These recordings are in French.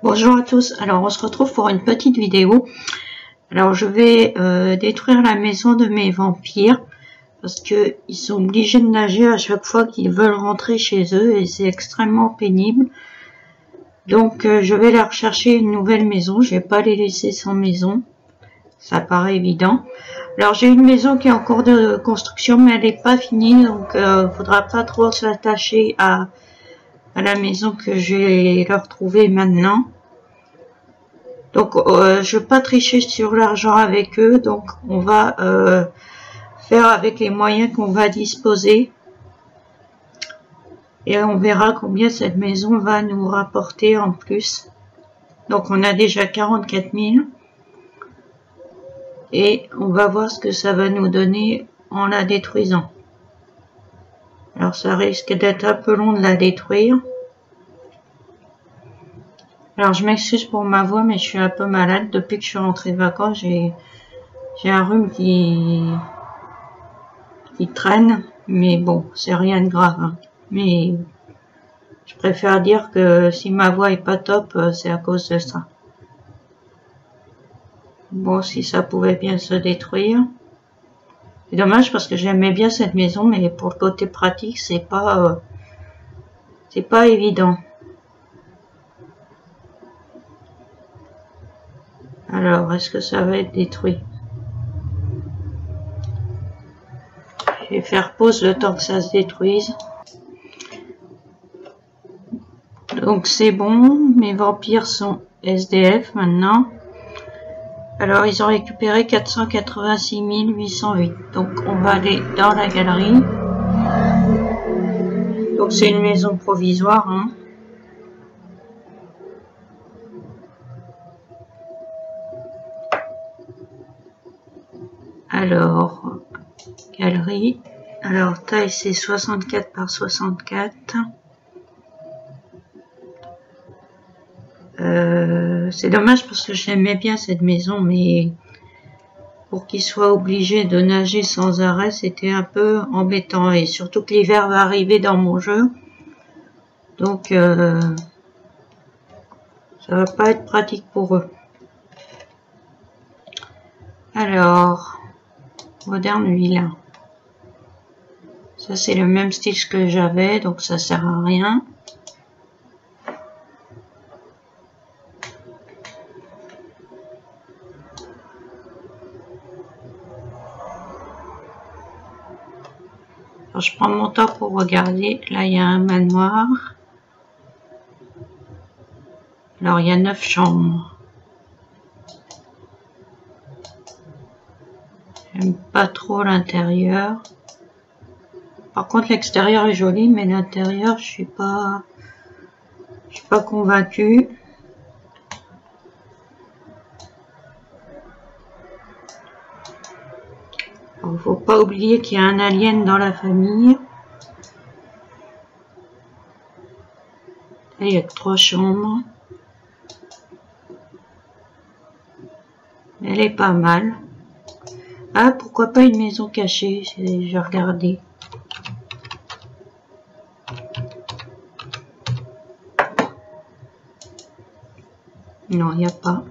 Bonjour à tous, alors on se retrouve pour une petite vidéo. Alors je vais détruire la maison de mes vampires parce que ils sont obligés de nager à chaque fois qu'ils veulent rentrer chez eux et c'est extrêmement pénible. Donc je vais leur chercher une nouvelle maison, je vais pas les laisser sans maison, ça paraît évident. Alors j'ai une maison qui est en cours de construction mais elle n'est pas finie, donc faudra pas trop s'attacher à la maison que je vais leur trouver maintenant. Donc je veux pas tricher sur l'argent avec eux, donc on va faire avec les moyens qu'on va disposer et on verra combien cette maison va nous rapporter en plus. Donc on a déjà 44 000 et on va voir ce que ça va nous donner en la détruisant. Alors ça risque d'être un peu long de la détruire. Alors je m'excuse pour ma voix mais je suis un peu malade. Depuis que je suis rentrée de vacances, j'ai un rhume qui traîne, mais bon, c'est rien de grave. Hein. Mais je préfère dire que si ma voix est pas top, c'est à cause de ça. Bon, si ça pouvait bien se détruire. C'est dommage parce que j'aimais bien cette maison, mais pour le côté pratique, c'est pas évident. Alors, est-ce que ça va être détruit? Je vais faire pause le temps que ça se détruise. Donc c'est bon, mes vampires sont SDF maintenant. Alors ils ont récupéré 486 808. Donc on va aller dans la galerie. Donc c'est une maison provisoire. Hein. Alors, galerie. Alors taille c'est 64 par 64. C'est dommage parce que j'aimais bien cette maison, mais pour qu'ils soient obligés de nager sans arrêt, c'était un peu embêtant. Et surtout que l'hiver va arriver dans mon jeu. Donc, ça va pas être pratique pour eux. Alors, moderne villa. Ça, c'est le même style que j'avais, donc ça sert à rien. Alors, je prends mon temps pour regarder. Là, il y a un manoir. Alors, il y a 9 chambres. J'aime pas trop l'intérieur. Par contre, l'extérieur est joli, mais l'intérieur, je suis pas convaincue. Il faut pas oublier qu'il y a un alien dans la famille. Là, il y a que 3 chambres. Elle est pas mal. Ah, pourquoi pas une maison cachée? J'ai regardé. Non, il n'y a pas.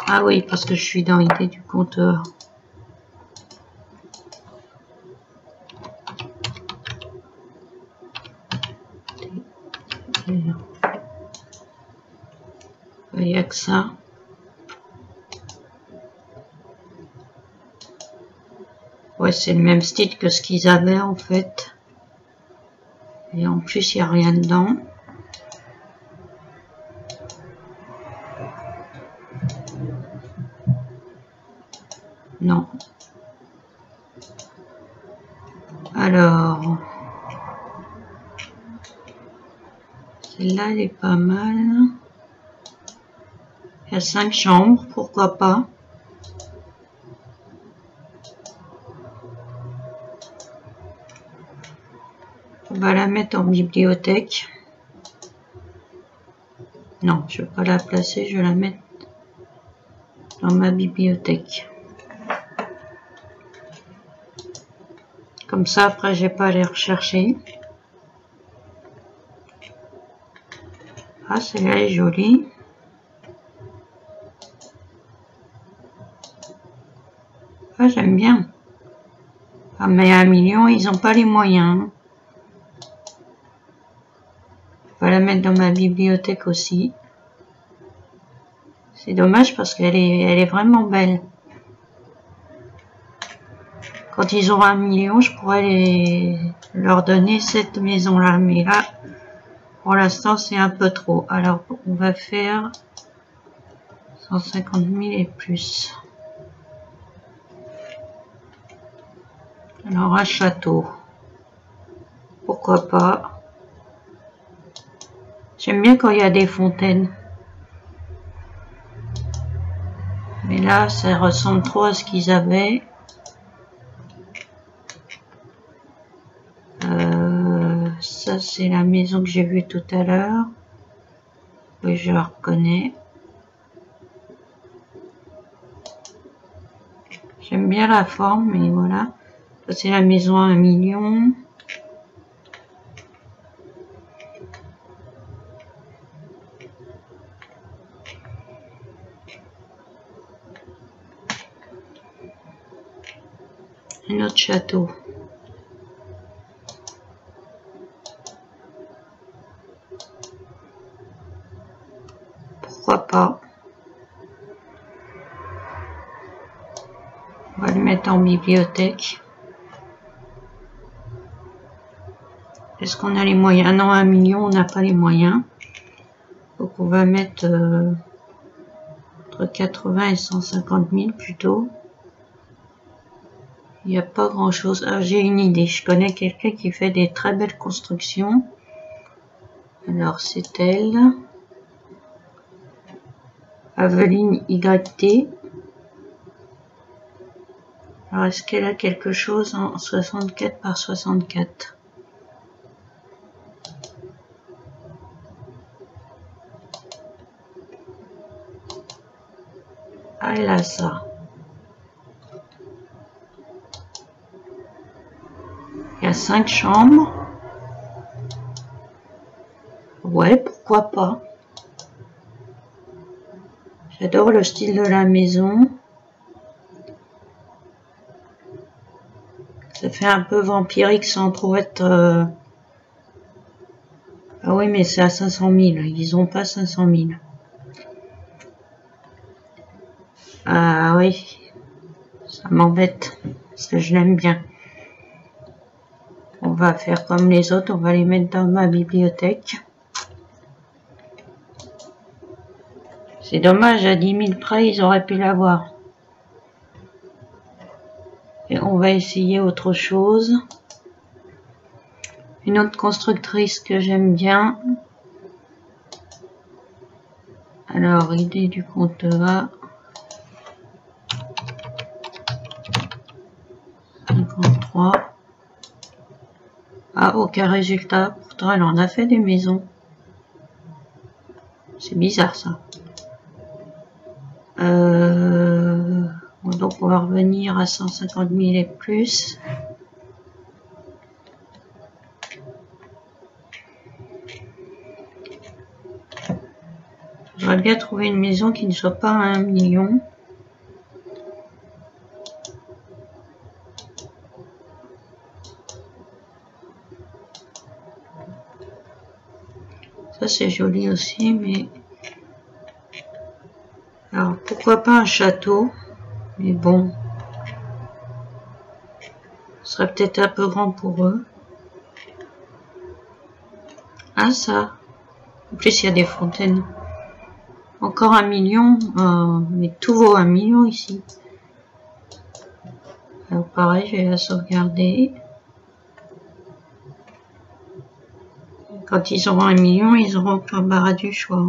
Ah oui, parce que je suis dans l'idée du compteur. Il n'y a que ça. Ouais, c'est le même style que ce qu'ils avaient en fait. Et en plus, il n'y a rien dedans. Non. Alors, celle-là, elle est pas mal. Il y a 5 chambres, pourquoi pas. On va la mettre en bibliothèque. Non, je ne vais pas la placer, je vais la mettre dans ma bibliothèque. Comme ça, après, j'ai pas à les rechercher. Ah, celle-là est jolie. Ah, j'aime bien. Ah, mais à 1 million, ils n'ont pas les moyens. Je vais la mettre dans ma bibliothèque aussi. C'est dommage parce qu'elle est vraiment belle. Quand ils auront 1 million, je pourrais leur donner cette maison-là. Mais là, pour l'instant, c'est un peu trop. Alors, on va faire 150 000 et plus. Alors, un château. Pourquoi pas. J'aime bien quand il y a des fontaines. Mais là, ça ressemble trop à ce qu'ils avaient. Ça, c'est la maison que j'ai vue tout à l'heure. Oui, je la reconnais. J'aime bien la forme, mais voilà. Ça, c'est la maison à 1 million. Un autre château. Pourquoi pas. On va le mettre en bibliothèque. Est-ce qu'on a les moyens? Non, 1 million, on n'a pas les moyens. Donc on va mettre entre 80 et 150 000 plutôt. Il n'y a pas grand chose. Ah, j'ai une idée. Je connais quelqu'un qui fait des très belles constructions. Alors c'est elle. Aveline YT. Alors est-ce qu'elle a quelque chose en 64 par 64? Ah, elle a ça. Il y a 5 chambres. Ouais, pourquoi pas. J'adore le style de la maison. Ça fait un peu vampirique sans trop être... Ah oui, mais c'est à 500 000. Ils n'ont pas 500 000. Ah oui. Ça m'embête. Parce que je l'aime bien. On va faire comme les autres. On va les mettre dans ma bibliothèque. C'est dommage, à 10 000 près, ils auraient pu l'avoir. Et on va essayer autre chose. Une autre constructrice que j'aime bien. Alors, idée du compte A. 53. Ah, aucun résultat. Pourtant, elle en a fait des maisons. C'est bizarre, ça. Donc, on va revenir à 150 000 et plus. J'aurais bien trouvé une maison qui ne soit pas à 1 million. Ça, c'est joli aussi, mais... Alors, pourquoi pas un château? Mais bon... Ce serait peut-être un peu grand pour eux. Ah, ça. En plus, il y a des fontaines. Encore 1 million. Mais tout vaut 1 million ici. Alors, pareil, je vais la sauvegarder. Quand ils auront 1 million, ils auront l'embarras du choix.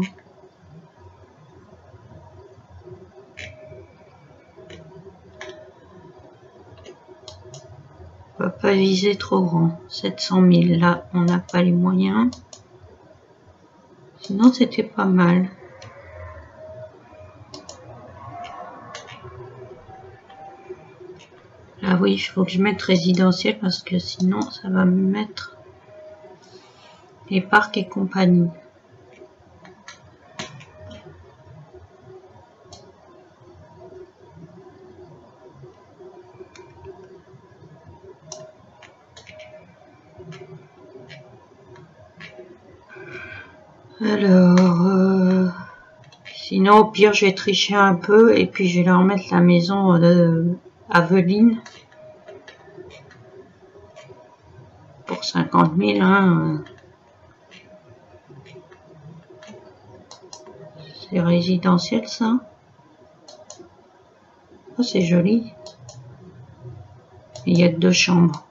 On va pas viser trop grand. 700 000, là, on n'a pas les moyens. Sinon, c'était pas mal. Ah oui, il faut que je mette résidentiel parce que sinon, ça va me mettre les parcs et compagnie. Alors, sinon au pire je vais tricher un peu et puis je vais leur mettre la maison de Aveline pour 50 000. Hein. C'est résidentiel ça. Oh, c'est joli. Il y a 2 chambres.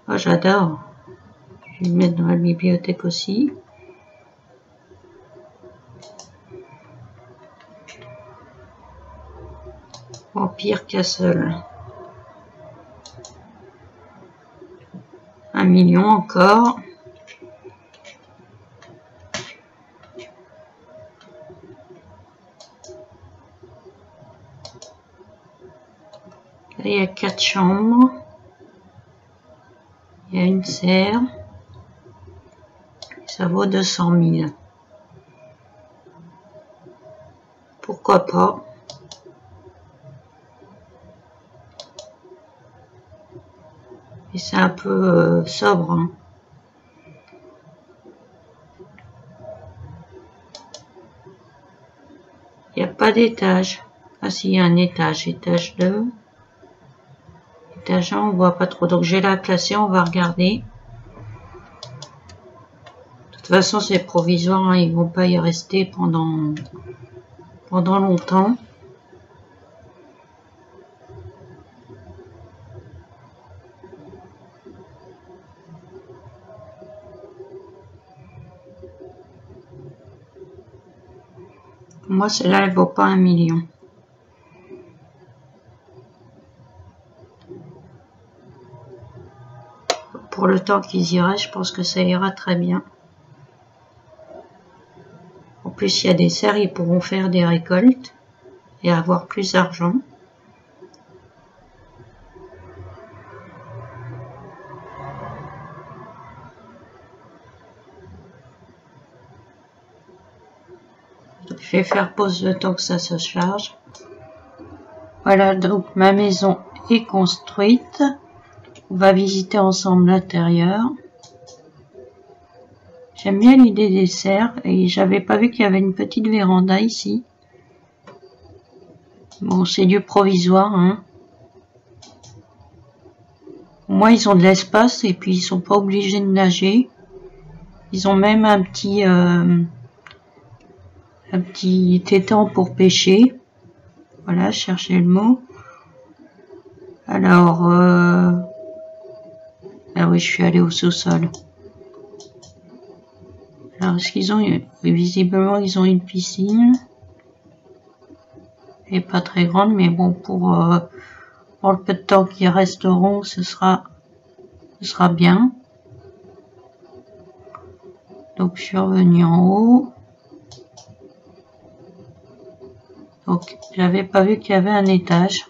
Oh, j'adore. Je vais le mettre dans la bibliothèque aussi. Empire Castle. 1 million encore. Là, il y a 4 chambres. Il y a une serre. Ça vaut 200 000. Pourquoi pas? Et c'est un peu sobre. Hein. Il n'y a pas d'étage. Ah si, il y a un étage. Étage 2. Étage 1, on voit pas trop. Donc je vais la classer, on va regarder. De toute façon, c'est provisoire. Hein, ils vont pas y rester pendant longtemps. Moi, celle-là, elle vaut pas 1 million. Pour le temps qu'ils iraient, je pense que ça ira très bien. En plus, il y a des serres, ils pourront faire des récoltes et avoir plus d'argent. Je vais faire pause le temps que ça se charge. Voilà, donc ma maison est construite. On va visiter ensemble l'intérieur. J'aime bien l'idée des serres et j'avais pas vu qu'il y avait une petite véranda ici. Bon, c'est du provisoire, hein. Au moins, ils ont de l'espace et puis ils sont pas obligés de nager. Ils ont même un petit étang pour pêcher. Voilà, cherchez le mot. Alors, ah oui, je suis allée au sous-sol. Alors, est-ce qu'ils ont, visiblement, ils ont une piscine. Elle est pas très grande, mais bon, pour le peu de temps qu'ils resteront, ce sera bien. Donc, je suis revenue en haut. Donc, j'avais pas vu qu'il y avait un étage.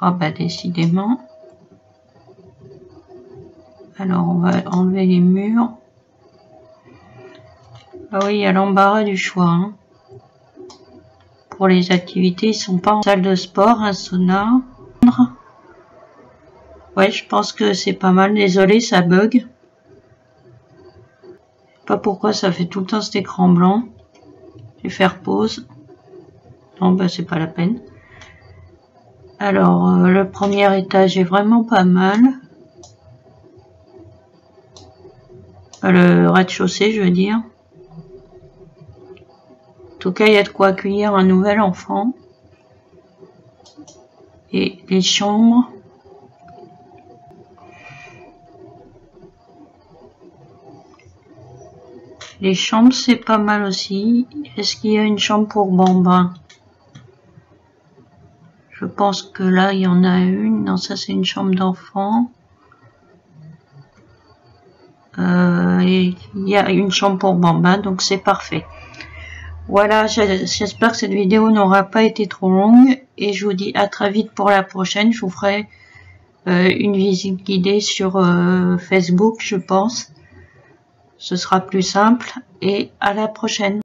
Ah bah, décidément. Alors, on va enlever les murs. Ah oui, il y a l'embarras du choix. Hein. Pour les activités, ils sont pas en salle de sport, un sauna. Ouais, je pense que c'est pas mal. Désolé, ça bug. Je sais pas pourquoi ça fait tout le temps cet écran blanc. Je vais faire pause. Non, bah c'est pas la peine. Alors, le premier étage est vraiment pas mal. Le rez-de-chaussée, je veux dire. En tout cas, il y a de quoi accueillir un nouvel enfant. Et les chambres. Les chambres, c'est pas mal aussi. Est-ce qu'il y a une chambre pour bambins? Je pense que là, il y en a une. Non, ça, c'est une chambre d'enfant. Et il y a une chambre pour bambins, donc c'est parfait. Voilà, j'espère que cette vidéo n'aura pas été trop longue. Et je vous dis à très vite pour la prochaine. Je vous ferai une visite guidée sur Facebook, je pense. Ce sera plus simple. Et à la prochaine.